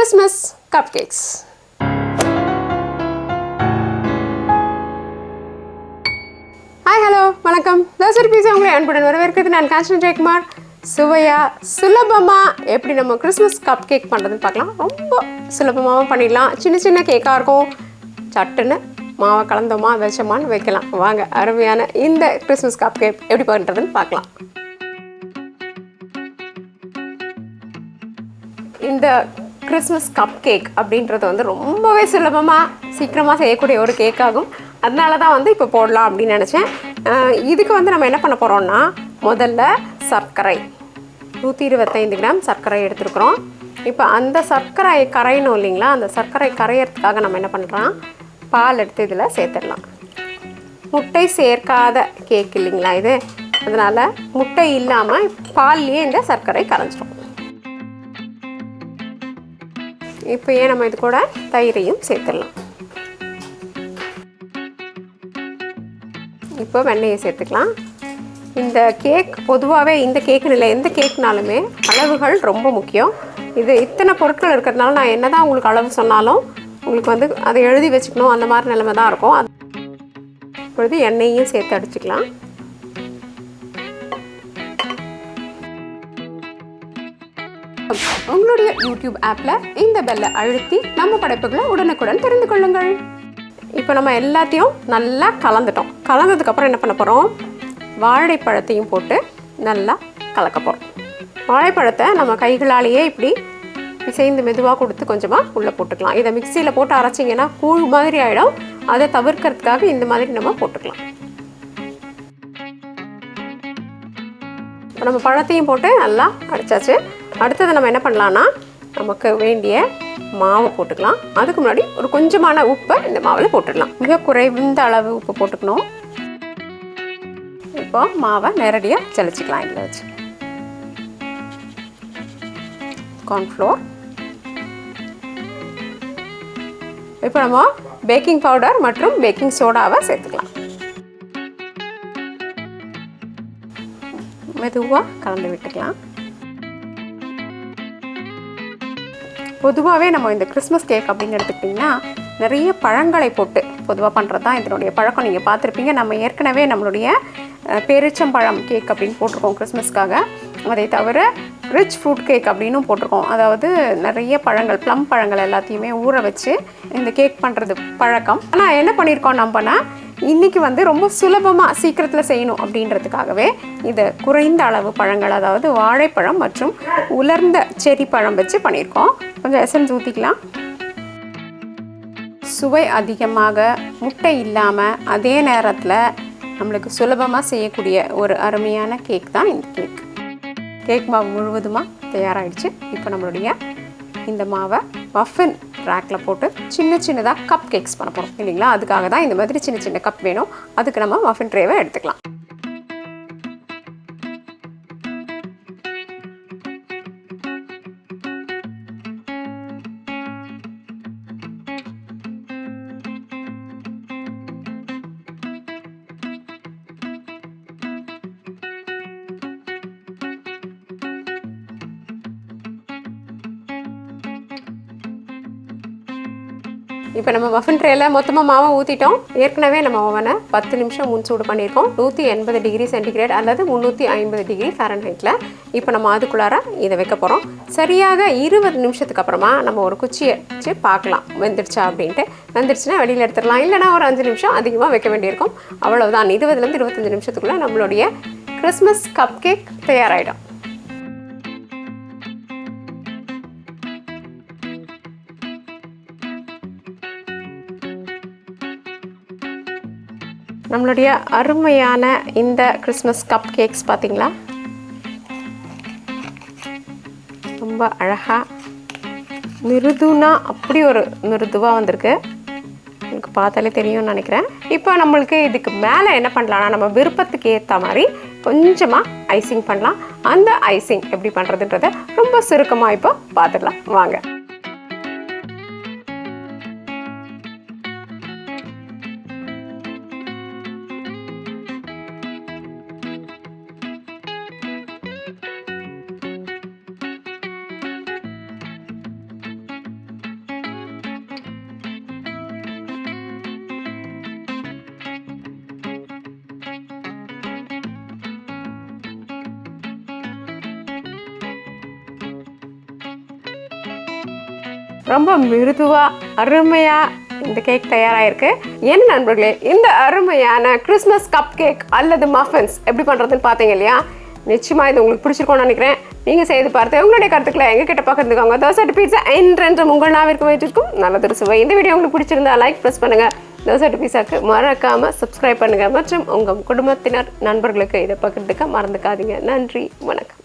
Christmas cupcakes. Hi, hello, வணக்கம். Dosa pizza உங்களை அன்புடன் வரவேற்கிறது. நான் காஞ்சனா ஜெயக்குமார். சுவையா சுலபமா எப்படி நம்ம கிறிஸ்மஸ் கப் கேக் பண்ணுறதுன்னு பார்க்கலாம். ரொம்ப சுலபமாகவும் பண்ணிடலாம். சின்ன சின்ன கேக்காக இருக்கும். சட்டுன்னு மாவை கலந்தோமா வச்சோமான்னு வைக்கலாம். வாங்க அருமையான இந்த கிறிஸ்மஸ் கப் கேக் எப்படி பண்ணுறதுன்னு பார்க்கலாம். இந்த கிறிஸ்மஸ் கப் கேக் அப்படின்றது வந்து ரொம்பவே சுலபமாக சீக்கிரமாக செய்யக்கூடிய ஒரு கேக் ஆகும். அதனால தான் வந்து இப்போ போடலாம் அப்படின்னு நினச்சேன். இதுக்கு வந்து நம்ம என்ன பண்ண போகிறோம்னா, முதல்ல சர்க்கரை 125 கிராம் சர்க்கரை எடுத்துருக்குறோம். இப்போ அந்த சர்க்கரை கரையணும் இல்லைங்களா, அந்த சர்க்கரை கரையிறதுக்காக நம்ம என்ன பண்ணுறோம், பால் எடுத்து இதில் சேர்த்துடலாம். முட்டை சேர்க்காத கேக் இல்லைங்களா இது, அதனால் முட்டை இல்லாமல் பால்லையே இந்த சர்க்கரை கரைஞ்சிரும். இப்போ நம்ம இது கூட தயிரையும் சேர்த்துடலாம். இப்போ வெண்ணெயை சேர்த்துக்கலாம். இந்த கேக் பொதுவாகவே இந்த கேக்குன்னு இல்லை, எந்த கேக்னாலுமே அளவுகள் ரொம்ப முக்கியம். இது இத்தனை பொருட்கள் இருக்கிறதுனால நான் என்ன தான் உங்களுக்கு அளவு சொன்னாலும் உங்களுக்கு வந்து அதை எழுதி வச்சுக்கணும், அந்த மாதிரி நிலைமை தான் இருக்கும். இப்பொழுது எண்ணெயையும் சேர்த்து அடிச்சுக்கலாம். உங்களுடைய யூடியூப் ஆப்பில் இந்த பெல்லை அழுத்தி நம்ம படைப்புகளை உடனுக்குடன் தெரிந்து கொள்ளுங்கள். இப்போ நம்ம எல்லாத்தையும் நல்லா கலந்துட்டோம். கலந்ததுக்கப்புறம் என்ன பண்ண போகிறோம், வாழைப்பழத்தையும் போட்டு நல்லா கலக்க போகிறோம். வாழைப்பழத்தை நம்ம கைகளாலேயே இப்படி பிசைந்து மெதுவாக கொடுத்து கொஞ்சமாக உள்ளே போட்டுக்கலாம். இதை மிக்சியில் போட்டு அரைச்சிங்கன்னா கூழ் மாதிரி ஆகிடும். அதை தவிர்க்கிறதுக்காக இந்த மாதிரி நம்ம போட்டுக்கலாம். இப்போ நம்ம பழத்தையும் போட்டு நல்லா அரைச்சாச்சு. அடுத்தது நம்ம என்ன பண்ணலான்னா, நமக்கு வேண்டிய மாவு போட்டுக்கலாம். அதுக்கு முன்னாடி ஒரு கொஞ்சமான உப்பை இந்த மாவில் போட்டுடலாம். மிக குறைந்த அளவு உப்பு போட்டுக்கணும். இப்போ மாவை நேரடியாக ஜலிச்சிக்கலாம். இதில் வச்சு கார்ன்ஃப்ளோர், இப்போ நம்ம பேக்கிங் பவுடர் மற்றும் பேக்கிங் சோடாவை சேர்த்துக்கலாம். மெதுவாக கலந்து விட்டுக்கலாம். பொதுவாகவே நம்ம இந்த கிறிஸ்மஸ் கேக் அப்படின்னு எடுத்துக்கிட்டிங்கன்னா நிறைய பழங்களை போட்டு பொதுவாக பண்ணுறது தான் இதனுடைய பழக்கம். நீங்கள் பார்த்துருப்பீங்க. நம்ம ஏற்கனவே நம்மளுடைய பேரிச்சம்பழம் கேக் அப்படின்னு போட்டிருக்கோம் கிறிஸ்மஸ்க்காக. அதை தவிர ரிச் ஃப்ரூட் கேக் அப்படின்னும் போட்டிருக்கோம். அதாவது நிறைய பழங்கள், ப்ளம் பழங்கள் எல்லாத்தையுமே ஊற வச்சு இந்த கேக் பண்ணுறது பழக்கம். ஆனால் என்ன பண்ணியிருக்கோம் நம்மனா, இன்றைக்கி வந்து ரொம்ப சுலபமாக சீக்கிரத்தில் செய்யணும் அப்படின்றதுக்காகவே இதை குறைந்த அளவு பழங்கள், அதாவது வாழைப்பழம் மற்றும் உலர்ந்த செரி பழம் வச்சு பண்ணியிருக்கோம். கொஞ்சம் எசன்ஸ் ஊற்றிக்கலாம். சுவை அதிகமாக, முட்டை இல்லாமல், அதே நேரத்தில் நம்மளுக்கு சுலபமாக செய்யக்கூடிய ஒரு அருமையான கேக் தான் இந்த கேக். கேக் மாவு முழுவதுமாக தயாராகிடுச்சு. இப்போ நம்மளுடைய இந்த மாவை மஃபின் ரேக்கில் போட்டு சின்ன சின்னதாக கப் கேக்ஸ் பண்ண போகிறோம் இல்லைங்களா. அதுக்காக தான் இந்த மாதிரி சின்ன சின்ன கப் வேணும். அதுக்கு நம்ம மஃபின் ட்ரேவை எடுத்துக்கலாம். இப்போ நம்ம மஃபின் ட்ரேயில் மொத்தமாக மாவை ஊற்றிட்டோம். ஏற்கனவே நம்ம ஓவனை 10 நிமிஷம் முன் சூடு பண்ணியிருக்கோம். 180 டிகிரி சென்டிகிரேட் அல்லது 350 டிகிரி ஃபாரன்ஹைட்டில். இப்போ நம்ம அதுக்குள்ளார இதை வைக்க போகிறோம். சரியாக 20 நிமிஷத்துக்கு அப்புறமா நம்ம ஒரு குச்சியை வச்சு பார்க்கலாம் வெந்துடுச்சா அப்படின்ட்டு. வெந்துடுச்சுன்னா வெளியில் எடுத்துடலாம். இல்லைனா ஒரு 5 நிமிஷம் அதிகமாக வைக்க வேண்டியிருக்கும். அவ்வளவுதான். 20லேருந்து 25 நிமிஷத்துக்குள்ளே நம்மளுடைய கிறிஸ்மஸ் கப் கேக் தயாராகிடும். நம்மளுடைய அருமையான இந்த கிறிஸ்மஸ் கப் கேக்ஸ் பார்த்திங்களா, ரொம்ப அழகாக மிருதுனா அப்படி ஒரு மிருதுவாக வந்திருக்கு. உங்களுக்கு பார்த்தாலே தெரியும்னு நினைக்கிறேன். இப்போ நம்மளுக்கு இதுக்கு மேலே என்ன பண்ணலான்னா, நம்ம விருப்பத்துக்கு ஏற்ற மாதிரி கொஞ்சமாக ஐசிங் பண்ணலாம். அந்த ஐசிங் எப்படி பண்ணுறதுன்றதை ரொம்ப சுருக்கமாக இப்போ பார்த்துடலாம் வாங்க. ரொம்ப மிருதுவாக அருமையாக இந்த கேக் தயாராகிருக்கு. என் நண்பர்களே, இந்த அருமையான கிறிஸ்மஸ் கப் கேக் அல்லது மஃபின்ஸ் எப்படி பண்ணுறதுன்னு பார்த்தீங்க இல்லையா? நிச்சயமாக இது உங்களுக்கு பிடிச்சிருக்கோன்னு நினைக்கிறேன். நீங்கள் செய்து பார்த்து உங்களுடைய கருத்துக்களை எங்ககிட்ட பகிர்ந்துக்கோங்க. தோசை பீட்சா என்றென்றும் உங்கள் நாவிற்கு வைத்திருக்கும் நல்லதொரு சுவை. இந்த வீடியோ உங்களுக்கு பிடிச்சிருந்தா லைக் ப்ரெஸ் பண்ணுங்கள். தோசை பீட்சாக்கு மறக்காமல் சப்ஸ்கிரைப் பண்ணுங்கள் மற்றும் உங்கள் குடும்பத்தினர் நண்பர்களுக்கு இதை பகிர்ந்துக்க மறந்துக்காதீங்க. நன்றி, வணக்கம்.